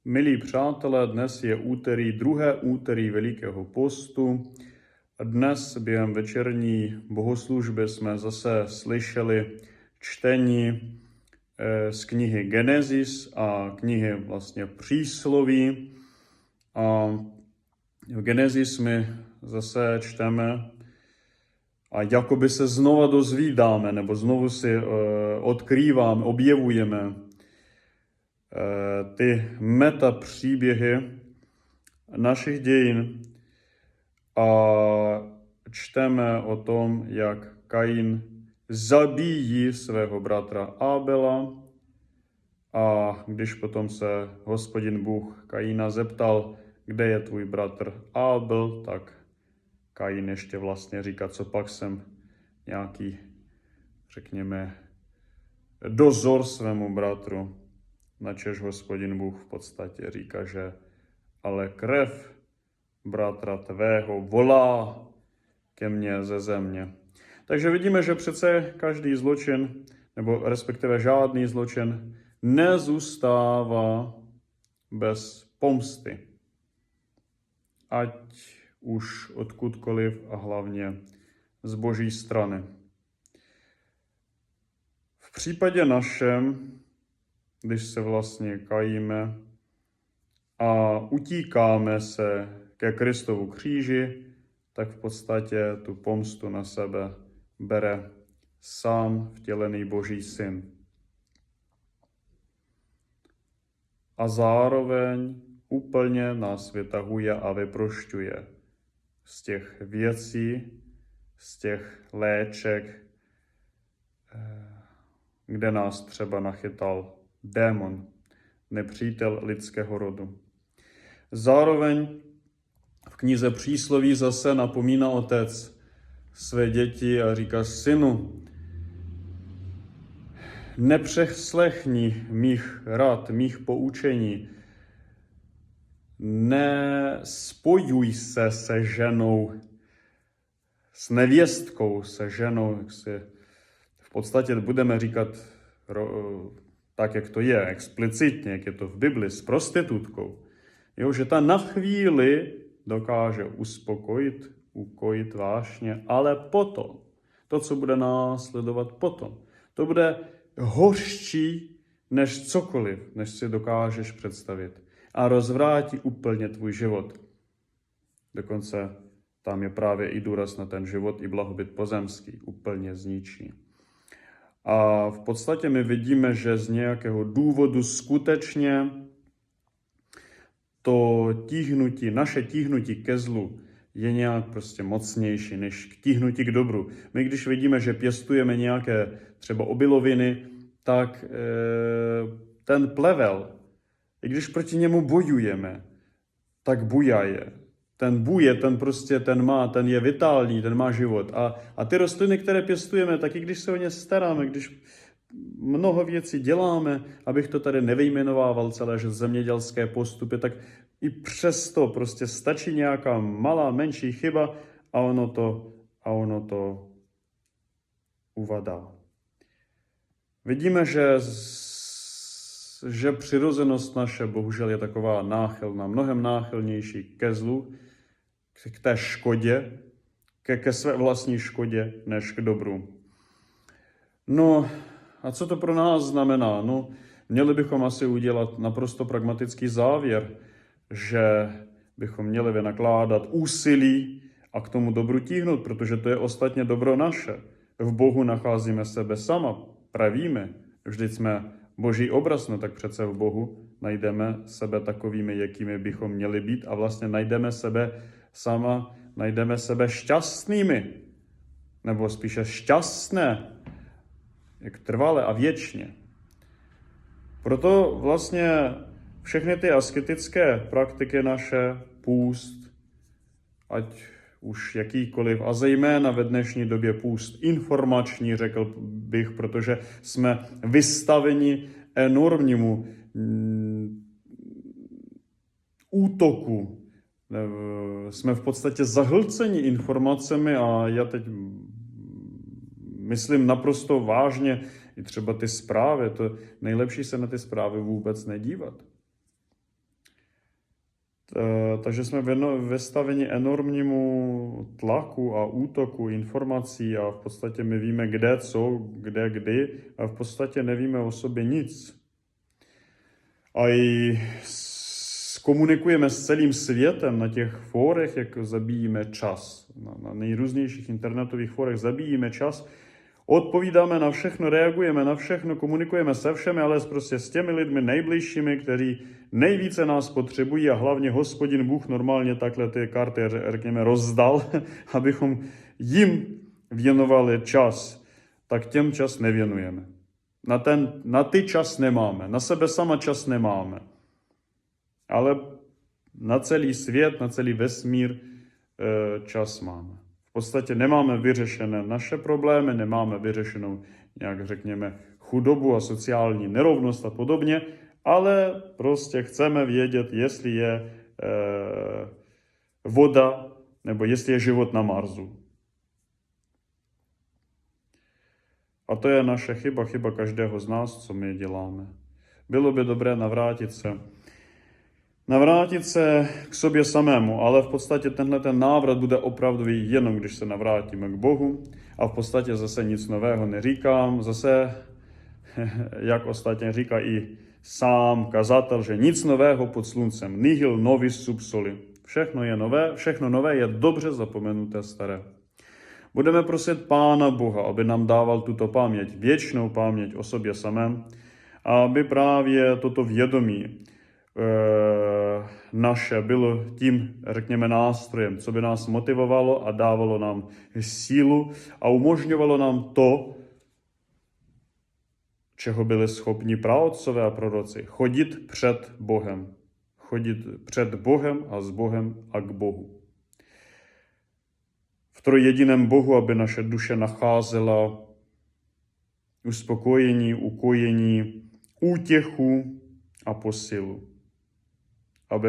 Milí přátelé, dnes je úterý, druhé úterý Velikého postu. Dnes během večerní bohoslužby jsme zase slyšeli čtení z knihy Genesis a knihy vlastně Přísloví. A v Genesis my zase čteme a jakoby se znova dozvídáme, nebo znovu si odkrýváme, objevujeme ty metapříběhy našich dějin a čteme o tom, jak Kain zabíjí svého bratra Abela, a když potom se Hospodin Bůh Kaina zeptal, kde je tvůj bratr Abel, tak Kain ještě vlastně říká, co pak jsem nějaký, řekněme, dozor svému bratru. Načež Hospodin Bůh v podstatě říká, že ale krev bratra tvého volá ke mně ze země. Takže vidíme, že přece každý zločin, nebo respektive žádný zločin, nezůstává bez pomsty. Ať už odkudkoliv a hlavně z Boží strany. V případě našem, když se vlastně kajíme a utíkáme se ke Kristovu kříži, tak v podstatě tu pomstu na sebe bere sám vtělený Boží syn. A zároveň úplně nás vytahuje a vyprošťuje z těch věcí, z těch léček, kde nás třeba nachytal démon, nepřítel lidského rodu. Zároveň v knize Přísloví zase napomíná otec své děti a říká: synu, nepřeslechni mých rad, mých poučení, nespojuj se se ženou, s nevěstkou, se ženou, jak si v podstatě budeme říkat tak, jak to je, explicitně, jak je to v Bibli, s prostitutkou. Jo, že ta na chvíli dokáže uspokojit, ukojit vášně, ale potom, to, co bude následovat potom, to bude hořčí než cokoliv, než si dokážeš představit. A rozvrátí úplně tvůj život. Dokonce tam je právě i důraz na ten život, i blahobyt pozemský, úplně zničí. A v podstatě my vidíme, že z nějakého důvodu skutečně to tíhnutí, naše tíhnutí ke zlu je nějak prostě mocnější než k tíhnutí k dobru. My když vidíme, že pěstujeme nějaké třeba obiloviny, tak ten plevel, i když proti němu bojujeme, tak bujaje. Ten buje, ten je vitální, ten má život. A ty rostliny, které pěstujeme, tak i když se o ně staráme, když mnoho věcí děláme, abych to tady nevyjmenovával celé, že zemědělské postupy, tak i přesto prostě stačí nějaká malá, menší chyba a ono to uvadá. Vidíme, že přirozenost naše bohužel je taková náchylná, mnohem náchylnější ke zlu, k té škodě, ke své vlastní škodě, než k dobru. No a co to pro nás znamená? No, měli bychom asi udělat naprosto pragmatický závěr, že bychom měli vynakládat úsilí a k tomu dobru tíhnout, protože to je ostatně dobro naše. V Bohu nacházíme sebe sama, pravíme, vždyť jsme Boží obraz, no tak přece v Bohu najdeme sebe takovými, jakými bychom měli být a vlastně najdeme sebe šťastnými, nebo spíše šťastné, jak trvale a věčně. Proto vlastně všechny ty asketické praktiky naše, půst, ať už jakýkoliv, a zejména ve dnešní době půst informační, řekl bych, protože jsme vystaveni enormnímu útoku. Jsme v podstatě zahlceni informacemi a já teď myslím naprosto vážně i třeba ty zprávy. To nejlepší se na ty zprávy vůbec nedívat. Takže jsme vystaveni enormnímu tlaku a útoku informací a v podstatě my víme, kde, co, kde, kdy a v podstatě nevíme o sobě nic. A i komunikujeme s celým světem na těch fórech, jak zabíjíme čas. Na nejrůznějších internetových fórech zabíjíme čas, odpovídáme na všechno, reagujeme na všechno, komunikujeme se všemi, ale prostě s těmi lidmi nejbližšími, kteří nejvíce nás potřebují a hlavně Hospodin Bůh normálně takhle ty karty, řekněme, rozdal, abychom jim věnovali čas, tak těm čas nevěnujeme. Na ty čas nemáme, na sebe sama čas nemáme. Ale na celý svět, na celý vesmír čas máme. V podstatě nemáme vyřešené naše problémy, nemáme vyřešenou nějak, řekněme, chudobu a sociální nerovnost a podobně, ale prostě chceme vědět, jestli je voda nebo jestli je život na Marsu. A to je naše chyba každého z nás, co my děláme. Bylo by dobré navrátit se k sobě samému, ale v podstatě ten návrat bude opravdový jenom, když se navrátíme k Bohu. A v podstatě zase nic nového neříkám. Zase, jak ostatně říká i sám kazatel, že nic nového pod sluncem. Nihil novis sub soli. Všechno nové je dobře zapomenuté staré. Budeme prosit Pána Boha, aby nám dával tuto paměť, věčnou paměť o sobě samém, a aby právě toto vědomí naše bylo tím, řekněme, nástrojem, co by nás motivovalo a dávalo nám sílu a umožňovalo nám to, čeho byli schopni praotcové a proroci, chodit před Bohem. Chodit před Bohem a s Bohem a k Bohu. V trojjediném Bohu, aby naše duše nacházela uspokojení, ukojení, útěchu a posilu. Aby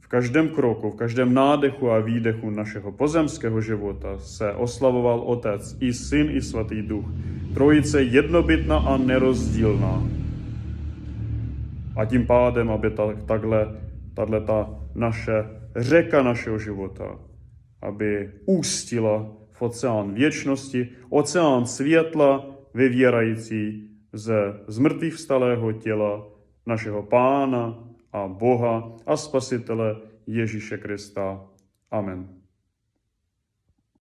v každém kroku, v každém nádechu a výdechu našeho pozemského života se oslavoval Otec, i Syn, i Svatý Duch. Trojice jednobytná a nerozdílná. A tím pádem, aby ta naše řeka našeho života, aby ústila v oceán věčnosti, oceán světla, vyvěrající ze zmrtvých vstalého těla našeho Pána a Boha a Spasitele Ježíše Krista. Amen.